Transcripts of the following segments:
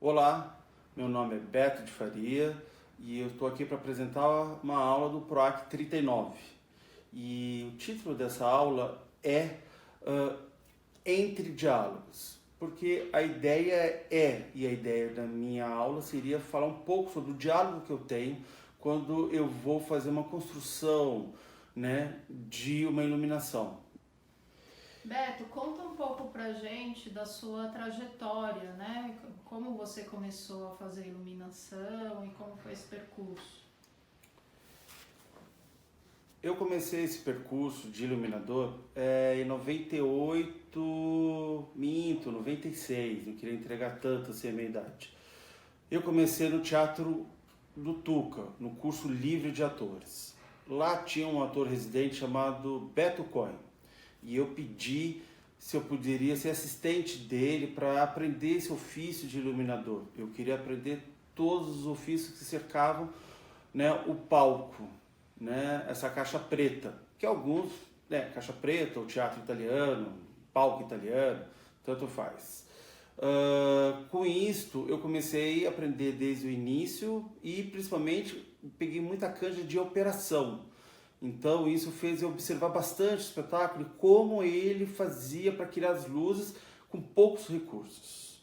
Olá, meu nome é Beto de Faria e eu estou aqui para apresentar uma aula do PROAC 39. E o título dessa aula é ah, Entre Diálogos, porque e a ideia da minha aula seria falar um pouco sobre o diálogo que eu tenho quando eu vou fazer uma construção, né, de uma iluminação. Beto, conta um pouco pra gente da sua trajetória, né? Como você começou a fazer iluminação e como foi esse percurso. Eu comecei esse percurso de iluminador em 98, minto, 96, não queria entregar tanto assim a minha idade. Eu comecei no Teatro do Tuca, no curso livre de atores. Lá tinha um ator residente chamado Beto Cohen e eu pedi se eu poderia ser assistente dele para aprender esse ofício de iluminador. Eu queria aprender todos os ofícios que cercavam, né, o palco, né, essa caixa preta, que alguns, né, caixa preta, o teatro italiano, palco italiano, tanto faz. Com isto, eu comecei a aprender desde o início e principalmente peguei muita canja de operação. Então isso fez eu observar bastante o espetáculo e como ele fazia para criar as luzes com poucos recursos.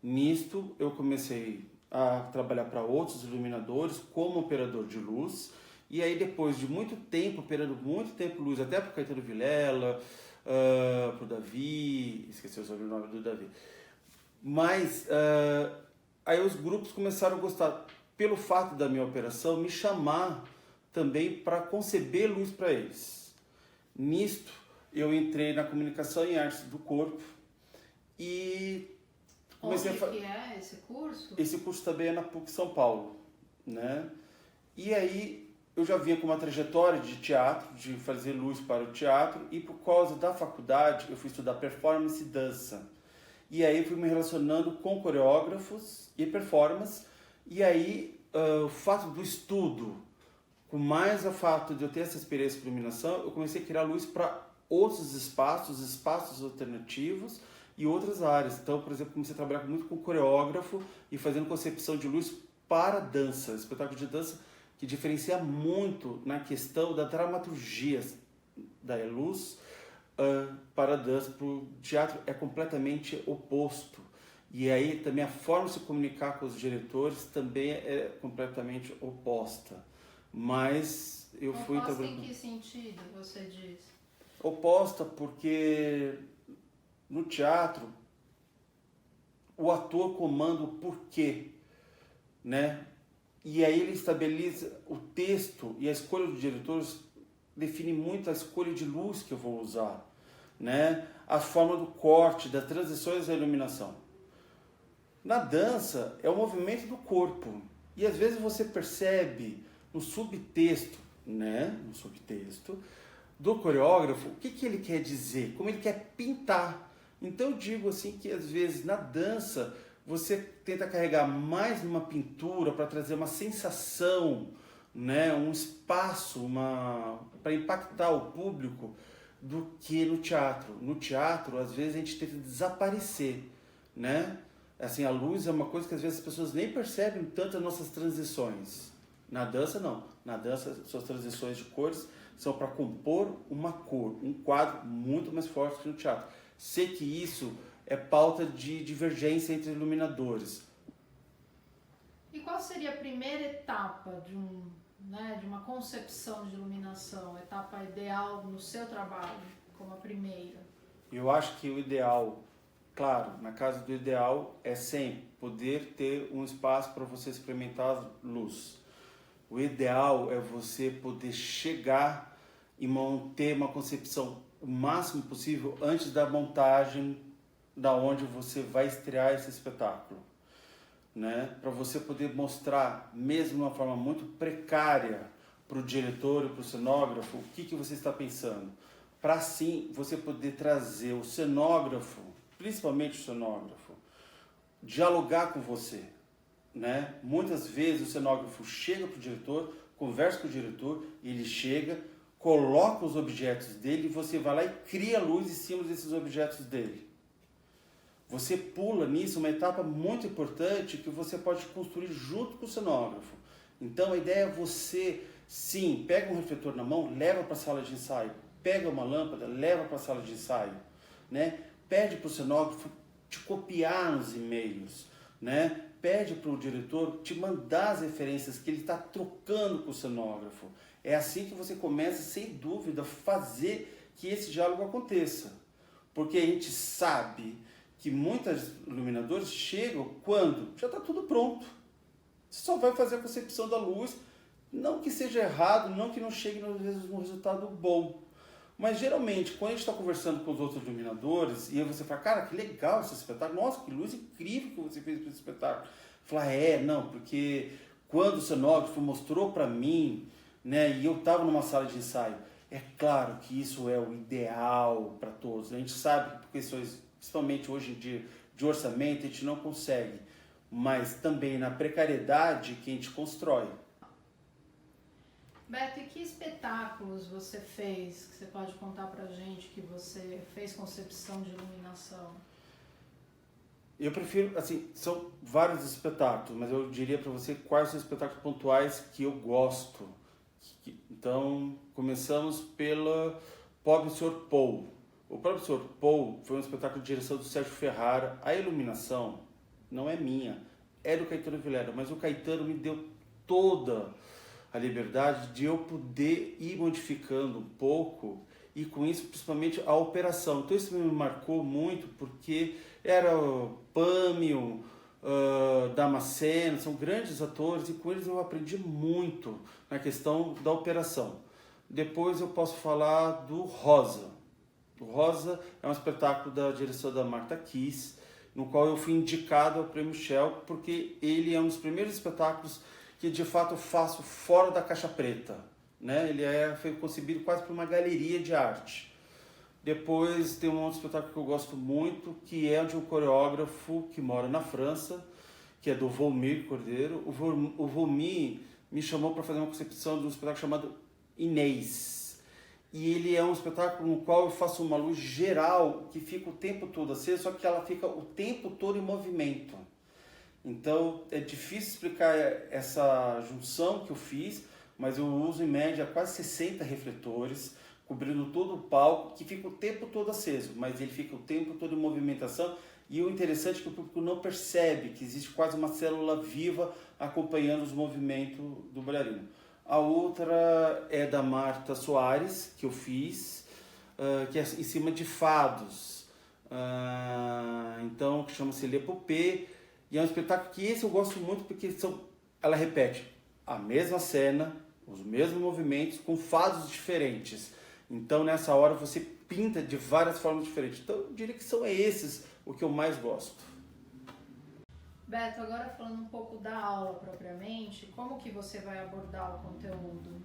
Nisto eu comecei a trabalhar para outros iluminadores como operador de luz e aí depois de muito tempo, operando muito tempo luz, até para o Caetano Vilela, para o Davi, esqueci o sobrenome do Davi, mas aí os grupos começaram a gostar, pelo fato da minha operação, me chamar também para conceber luz para eles. Nisto, eu entrei na comunicação em artes do corpo e comecei Onde que é esse curso? esse curso também é na PUC São Paulo, né? E aí eu já vinha com uma trajetória de teatro, de fazer luz para o teatro, e por causa da faculdade eu fui estudar performance e dança. E aí fui me relacionando com coreógrafos e performance, e aí o fato do estudo, com mais o fato de eu ter essa experiência de iluminação, eu comecei a criar luz para outros espaços, espaços alternativos e outras áreas. Então, por exemplo, comecei a trabalhar muito com coreógrafo e fazendo concepção de luz para dança, espetáculo de dança que diferencia muito na questão da dramaturgia da luz para a dança. Para o teatro é completamente oposto. E aí também a forma de se comunicar com os diretores também é completamente oposta. Mas eu fui Oposta em trabalhando. que sentido você diz? Oposta porque no teatro o ator comanda o porquê, né? E aí ele estabelece o texto e a escolha dos diretores define muito a escolha de luz que eu vou usar, né? A forma do corte, das transições da iluminação. Na dança é o movimento do corpo e às vezes você percebe no subtexto, né? No subtexto do coreógrafo o que ele quer dizer, como ele quer pintar. Então eu digo assim que às vezes na dança você tenta carregar mais numa pintura para trazer uma sensação, né, um espaço, para impactar o público do que no teatro. No teatro, às vezes a gente tenta desaparecer, né? Assim, a luz é uma coisa que às vezes as pessoas nem percebem tanto as nossas transições. Na dança não. Na dança suas transições de cores são para compor uma cor, um quadro muito mais forte que no teatro. Sei que isso é pauta de divergência entre iluminadores. E qual seria a primeira etapa de uma concepção de iluminação? A etapa ideal no seu trabalho, como a primeira? Eu acho que o ideal, claro, na casa do ideal é sempre poder ter um espaço para você experimentar a luz. O ideal é você poder chegar e manter uma concepção o máximo possível antes da montagem da onde você vai estrear esse espetáculo, né? Para você poder mostrar, mesmo de uma forma muito precária, para o diretor e para o cenógrafo, o que você está pensando. Para assim você poder trazer o cenógrafo, principalmente o cenógrafo, dialogar com você, né? Muitas vezes o cenógrafo chega para o diretor, conversa com o diretor, ele chega, coloca os objetos dele e você vai lá e cria luz em cima desses objetos dele. Você pula nisso uma etapa muito importante que você pode construir junto com o cenógrafo. Então a ideia é você, sim, pega um refletor na mão, leva para a sala de ensaio, pega uma lâmpada, leva para a sala de ensaio, né? Pede para o cenógrafo te copiar nos e-mails, né? Pede para o diretor te mandar as referências que ele está trocando com o cenógrafo. É assim que você começa, sem dúvida, a fazer que esse diálogo aconteça. Porque a gente sabe que muitos iluminadores chegam quando já está tudo pronto. Você só vai fazer a concepção da luz, não que seja errado, não que não chegue no resultado bom. Mas geralmente, quando a gente está conversando com os outros iluminadores, e aí você fala, cara, que legal esse espetáculo, nossa, que luz incrível que você fez para esse espetáculo. Fala, não, porque quando o cenógrafo mostrou para mim, né, e eu estava numa sala de ensaio, é claro que isso é o ideal para todos. A gente sabe que por questões, principalmente hoje em dia, de orçamento, a gente não consegue, mas também na precariedade que a gente constrói. Beto, e que espetáculos você fez, que você pode contar pra gente, que você fez concepção de iluminação? Eu prefiro, assim, são vários espetáculos, mas eu diria para você quais são os espetáculos pontuais que eu gosto. Então, começamos pelo Pobre Sr. Paul. O Pobre Sr. Paul foi um espetáculo de direção do Sérgio Ferrara. A iluminação não é minha, é do Caetano Vilela, mas o Caetano me deu toda a liberdade de eu poder ir modificando um pouco e com isso principalmente a operação. Então isso me marcou muito porque era o Pâmio, Damasceno, são grandes atores e com eles eu aprendi muito na questão da operação. Depois eu posso falar do Rosa. O Rosa é um espetáculo da direção da Marta Kiss, no qual eu fui indicado ao Prêmio Shell porque ele é um dos primeiros espetáculos que de fato eu faço fora da caixa preta, né? Ele foi concebido quase por uma galeria de arte. Depois tem um outro espetáculo que eu gosto muito, que é de um coreógrafo que mora na França, que é do Volmir Cordeiro. O Volmir me chamou para fazer uma concepção de um espetáculo chamado Inês. E ele é um espetáculo no qual eu faço uma luz geral que fica o tempo todo acesa, só que ela fica o tempo todo em movimento. Então é difícil explicar essa junção que eu fiz, mas eu uso em média quase 60 refletores, cobrindo todo o palco, que fica o tempo todo aceso, mas ele fica o tempo todo em movimentação. E o interessante é que o público não percebe que existe quase uma célula viva acompanhando os movimentos do bailarino. A outra é da Marta Soares, que eu fiz, que é em cima de fados, então que chama-se L'Épopée. E é um espetáculo que esse eu gosto muito porque ela repete a mesma cena, os mesmos movimentos, com fados diferentes. Então nessa hora você pinta de várias formas diferentes. Então eu diria que são esses o que eu mais gosto. Beto, agora falando um pouco da aula propriamente, como que você vai abordar o conteúdo?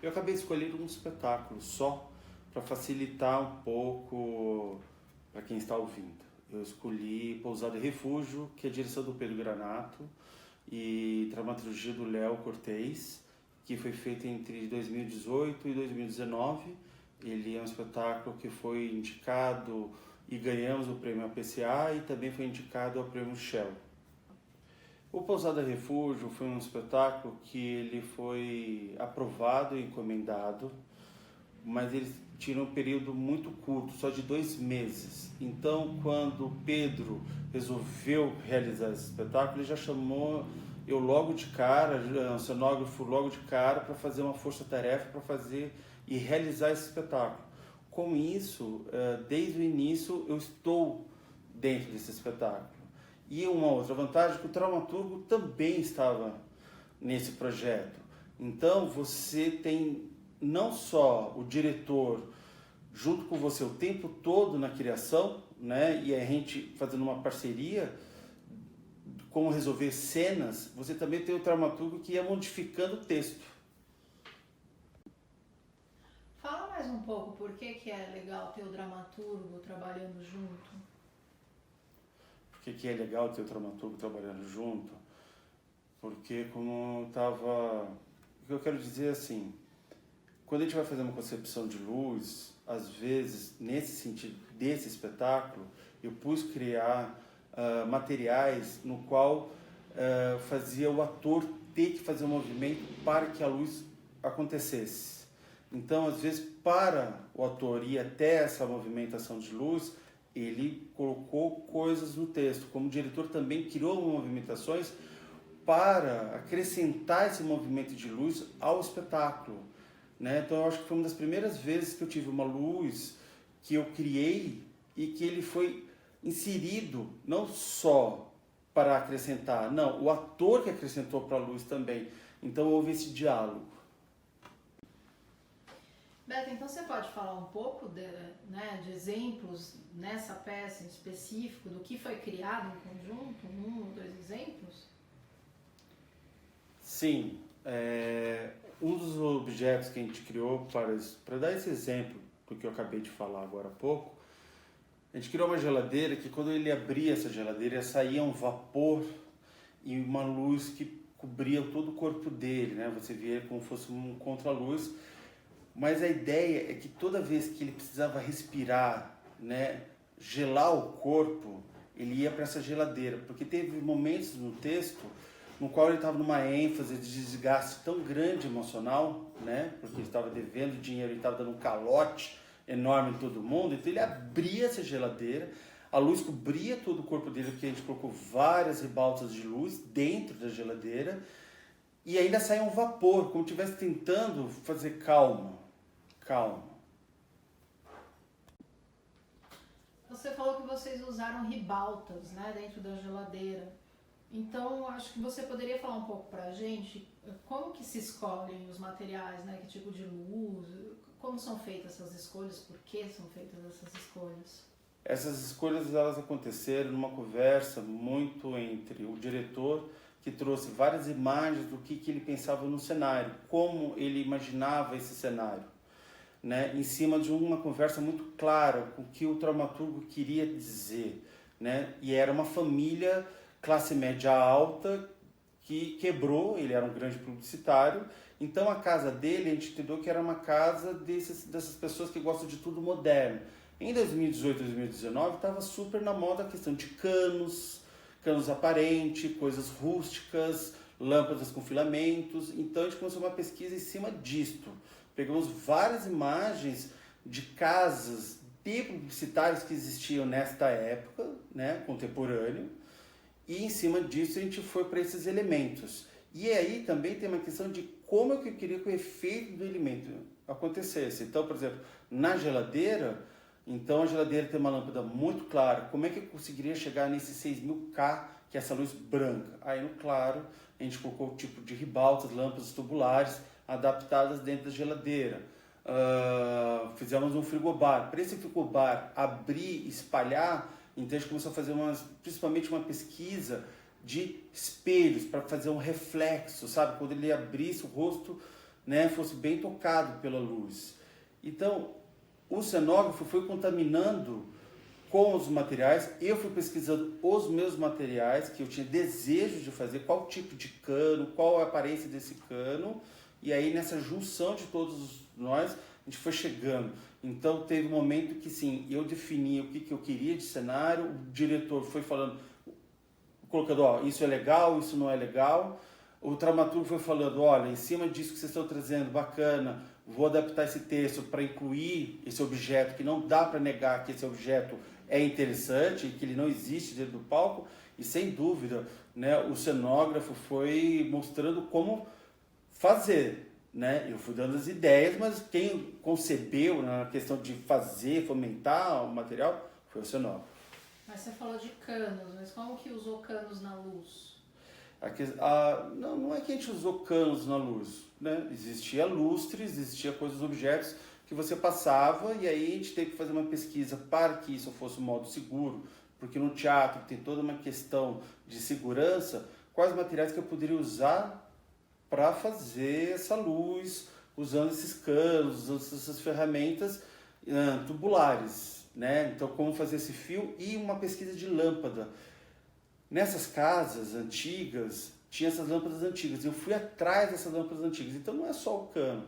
Eu acabei escolhendo um espetáculo só para facilitar um pouco para quem está ouvindo. Eu escolhi Pousada e Refúgio, que é a direção do Pedro Granato e dramaturgia do Léo Cortez, que foi feita entre 2018 e 2019. Ele é um espetáculo que foi indicado e ganhamos o prêmio APCA e também foi indicado ao prêmio Shell. O Pousada e Refúgio foi um espetáculo que ele foi aprovado e encomendado, mas ele tinha um período muito curto, só de 2 meses. Então, quando o Pedro resolveu realizar esse espetáculo, ele já chamou eu logo de cara, o cenógrafo logo de cara, para fazer uma força-tarefa para fazer e realizar esse espetáculo. Com isso, desde o início, eu estou dentro desse espetáculo. E uma outra vantagem é que o dramaturgo também estava nesse projeto. Então, você tem não só o diretor junto com você o tempo todo na criação, né? E a gente fazendo uma parceria, como resolver cenas, você também tem o dramaturgo que ia modificando o texto. Fala mais um pouco por que é legal ter o dramaturgo trabalhando junto. Por que é legal ter o dramaturgo trabalhando junto? Porque como estava... O que eu quero dizer assim, quando a gente vai fazer uma concepção de luz, às vezes, nesse sentido desse espetáculo, eu pus criar materiais no qual fazia o ator ter que fazer um movimento para que a luz acontecesse. Então, às vezes, para o ator ir até essa movimentação de luz, ele colocou coisas no texto. Como diretor, também criou movimentações para acrescentar esse movimento de luz ao espetáculo, né? Então, eu acho que foi uma das primeiras vezes que eu tive uma luz que eu criei e que ele foi inserido não só para acrescentar, não, o ator que acrescentou para a luz também. Então, houve esse diálogo. Beto, então você pode falar um pouco de exemplos nessa peça em específico, do que foi criado em conjunto, um ou dois exemplos? Sim, um dos objetos que a gente criou para dar esse exemplo do que eu acabei de falar agora há pouco, a gente criou uma geladeira que quando ele abria essa geladeira saía um vapor e uma luz que cobria todo o corpo dele, né? Você via como se fosse um contraluz. Mas a ideia é que toda vez que ele precisava respirar, né, gelar o corpo, ele ia para essa geladeira. Porque teve momentos no texto no qual ele estava numa ênfase de desgaste tão grande emocional, né, porque ele estava devendo dinheiro, ele estava dando um calote enorme em todo mundo. Então ele abria essa geladeira, a luz cobria todo o corpo dele, porque a gente colocou várias ribaltas de luz dentro da geladeira, e ainda saía um vapor, como se estivesse tentando fazer calma. Você falou que vocês usaram ribaltas, né, dentro da geladeira. Então, acho que você poderia falar um pouco pra gente como que se escolhem os materiais, né, que tipo de luz, como são feitas essas escolhas, por que são feitas essas escolhas? Essas escolhas elas aconteceram numa conversa muito entre o diretor, que trouxe várias imagens do que ele pensava no cenário, como ele imaginava esse cenário, né, em cima de uma conversa muito clara com o que o dramaturgo queria dizer, né? E era uma família classe média alta que quebrou, ele era um grande publicitário, então a casa dele, a gente entendeu que era uma casa dessas pessoas que gostam de tudo moderno. Em 2018, 2019, estava super na moda a questão de canos aparentes, coisas rústicas, lâmpadas com filamentos. Então a gente começou uma pesquisa em cima disto. Pegamos várias imagens de casas de publicitários que existiam nesta época, né, contemporâneo, e em cima disso a gente foi para esses elementos. E aí também tem uma questão de como é que eu queria que o efeito do elemento acontecesse. Então, por exemplo, na geladeira, então a geladeira tem uma lâmpada muito clara. Como é que eu conseguiria chegar nesses 6000K, que é essa luz branca? Aí no claro, a gente colocou o tipo de ribaltas, lâmpadas tubulares, adaptadas dentro da geladeira. Fizemos um frigobar. Para esse frigobar abrir, espalhar, então a gente começou a fazer principalmente uma pesquisa de espelhos para fazer um reflexo, sabe? Quando ele abrisse o rosto, né, fosse bem tocado pela luz. Então, o cenógrafo foi contaminando com os materiais, eu fui pesquisando os meus materiais, que eu tinha desejo de fazer, qual tipo de cano, qual a aparência desse cano, e aí nessa junção de todos nós, a gente foi chegando. Então teve um momento que sim, eu defini o que eu queria de cenário, o diretor foi falando, colocando, ó, isso é legal, isso não é legal, o dramaturgo foi falando, olha, em cima disso que vocês estão trazendo, bacana, vou adaptar esse texto para incluir esse objeto, que não dá para negar que esse objeto é interessante, que ele não existe dentro do palco, e sem dúvida, né, o cenógrafo foi mostrando como fazer, né? Eu fui dando as ideias, mas quem concebeu na questão de fazer, fomentar o material, foi o cenógrafo. Mas você falou de canos, mas como que usou canos na luz? Não é que a gente usou canos na luz, né? Existia lustres, existia coisas, objetos que você passava, e aí a gente teve que fazer uma pesquisa para que isso fosse um modo seguro, porque no teatro tem toda uma questão de segurança, quais materiais que eu poderia usar para fazer essa luz, usando esses canos, usando essas ferramentas tubulares, né? Então, como fazer esse fio e uma pesquisa de lâmpada. Nessas casas antigas, tinha essas lâmpadas antigas. Eu fui atrás dessas lâmpadas antigas. Então, não é só o cano.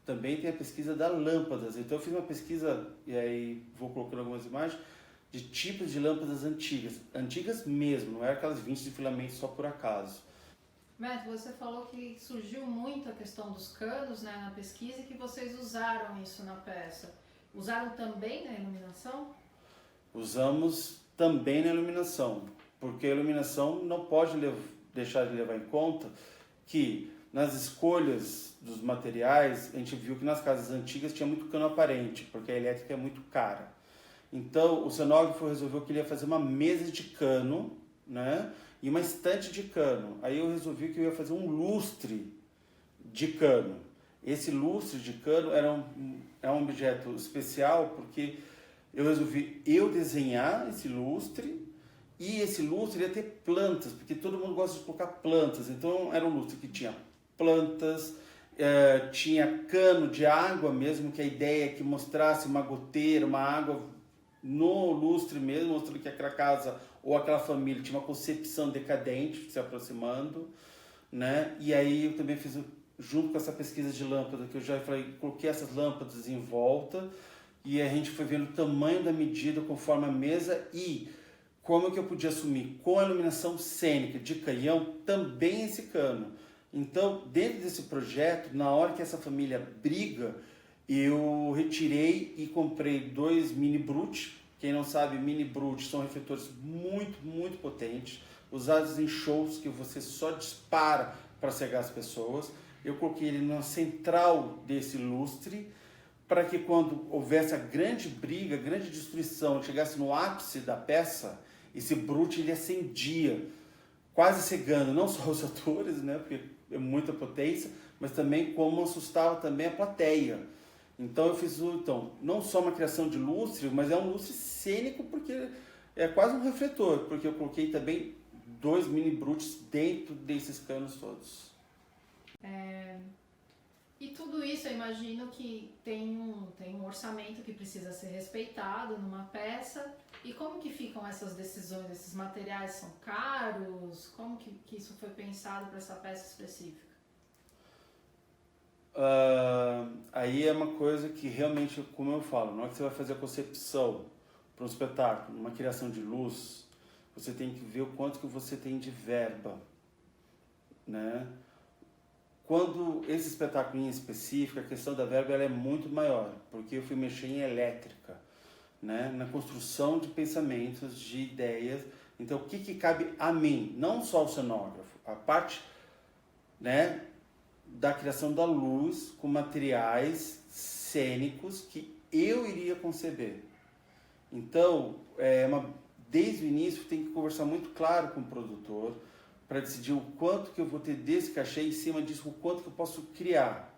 também tem a pesquisa das lâmpadas. Então eu fiz uma pesquisa, e aí vou colocando algumas imagens, de tipos de lâmpadas antigas mesmo, não é aquelas 20 de filamento só por acaso. Beto, você falou que surgiu muito a questão dos canos, né, na pesquisa e que vocês usaram isso na peça. Usaram também na iluminação? Usamos também na iluminação, porque a iluminação não pode deixar de levar em conta que nas escolhas dos materiais, a gente viu que nas casas antigas tinha muito cano aparente, porque a elétrica é muito cara. Então o cenógrafo resolveu que ele ia fazer uma mesa de cano, né, e uma estante de cano. Aí eu resolvi que eu ia fazer um lustre de cano. Esse lustre de cano é um objeto especial porque eu resolvi desenhar esse lustre, e esse lustre ia ter plantas, porque todo mundo gosta de colocar plantas. Então era um lustre que tinha plantas, tinha cano de água mesmo, que a ideia é que mostrasse uma goteira, uma água no lustre mesmo, mostrando que aquela casa ou aquela família tinha uma concepção decadente se aproximando, né? E aí eu também fiz, junto com essa pesquisa de lâmpada, que eu já falei, coloquei essas lâmpadas em volta, e a gente foi vendo o tamanho da medida conforme a mesa e como que eu podia assumir com a iluminação cênica de canhão também esse cano. Então, dentro desse projeto, na hora que essa família briga, eu retirei e comprei 2 mini brute. Quem não sabe, mini brute são refletores muito, muito potentes, usados em shows que você só dispara para cegar as pessoas. Eu coloquei ele na central desse lustre, para que quando houvesse a grande briga, a grande destruição, chegasse no ápice da peça, esse brute ele acendia, quase cegando não só os atores, né, porque é muita potência, mas também como assustava também a plateia. Então eu fiz não só uma criação de lustre, mas é um lustre cênico, porque é quase um refletor, porque eu coloquei também 2 mini brutes dentro desses canos todos. E tudo isso eu imagino que tem um orçamento que precisa ser respeitado numa peça. E como que ficam essas decisões? Esses materiais são caros? Como que isso foi pensado para essa peça específica? Aí é uma coisa que realmente, como eu falo, na hora que você vai fazer a concepção para um espetáculo, uma criação de luz, você tem que ver o quanto que você tem de verba, né? Quando esse espetáculo em específico, a questão da verba ela é muito maior, porque eu fui mexer em elétrica, né? Na construção de pensamentos, de ideias. Então, o que cabe a mim? Não só o cenógrafo, a parte, né, da criação da luz com materiais cênicos que eu iria conceber. Então, desde o início, tem que conversar muito claro com o produtor, para decidir o quanto que eu vou ter desse cachê, em cima disso, o quanto que eu posso criar.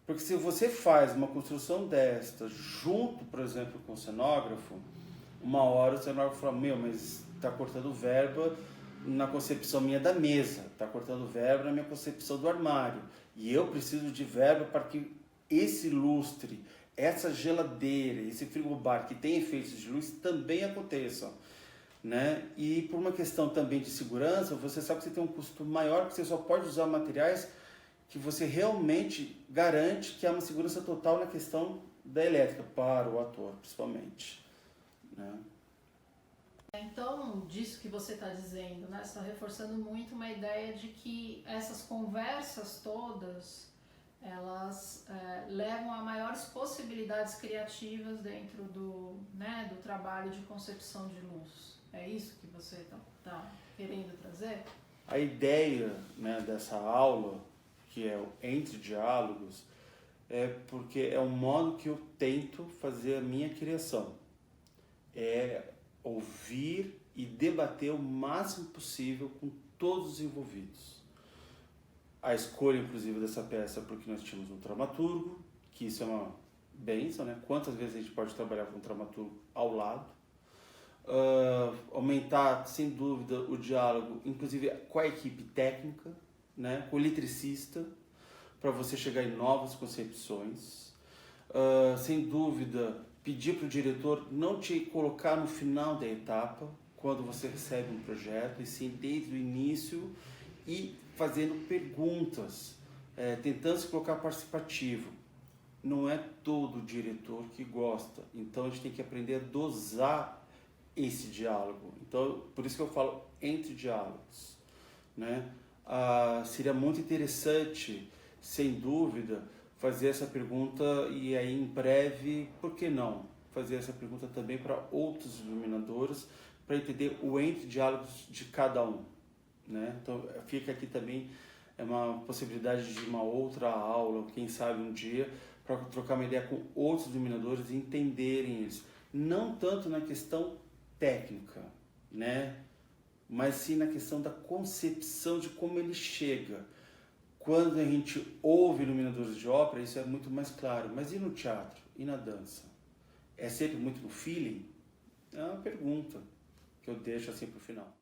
Porque se você faz uma construção desta, junto, por exemplo, com o cenógrafo, uma hora o cenógrafo fala, mas está cortando verba na concepção minha da mesa, está cortando verba na minha concepção do armário. E eu preciso de verba para que esse lustre, essa geladeira, esse frigobar que tem efeitos de luz também aconteçam. Né? E por uma questão também de segurança, você sabe que você tem um custo maior, porque você só pode usar materiais que você realmente garante que há uma segurança total na questão da elétrica, para o ator, principalmente. Né? Então, disso que você está dizendo, né, você está reforçando muito uma ideia de que essas conversas todas, elas levam a maiores possibilidades criativas dentro do trabalho de concepção de luz. É isso que você está querendo trazer? A ideia, né, dessa aula, que é o Entre Diálogos, é porque é um modo que eu tento fazer a minha criação. É ouvir e debater o máximo possível com todos os envolvidos. A escolha, inclusive, dessa peça, porque nós tínhamos um dramaturgo, que isso é uma bênção, né? Quantas vezes a gente pode trabalhar com um dramaturgo ao lado? Aumentar, sem dúvida, o diálogo, inclusive com a equipe técnica, né? Com o eletricista, para você chegar em novas concepções. Sem dúvida, pedir para o diretor não te colocar no final da etapa, quando você recebe um projeto, e sim desde o início, e fazendo perguntas, tentando se colocar participativo. não é todo diretor que gosta. Então a gente tem que aprender a dosar esse diálogo. Então, por isso que eu falo entre diálogos, né? Seria muito interessante, sem dúvida, fazer essa pergunta e aí em breve, por que não? Fazer essa pergunta também para outros iluminadores, para entender o entre diálogos de cada um, né? Então fica aqui também uma possibilidade de uma outra aula, quem sabe um dia, para trocar uma ideia com outros iluminadores e entenderem eles. Não tanto na questão técnica, né? Mas sim na questão da concepção de como ele chega. Quando a gente ouve iluminadores de ópera, isso é muito mais claro. Mas e no teatro? E na dança? É sempre muito no feeling? É uma pergunta que eu deixo assim para o final.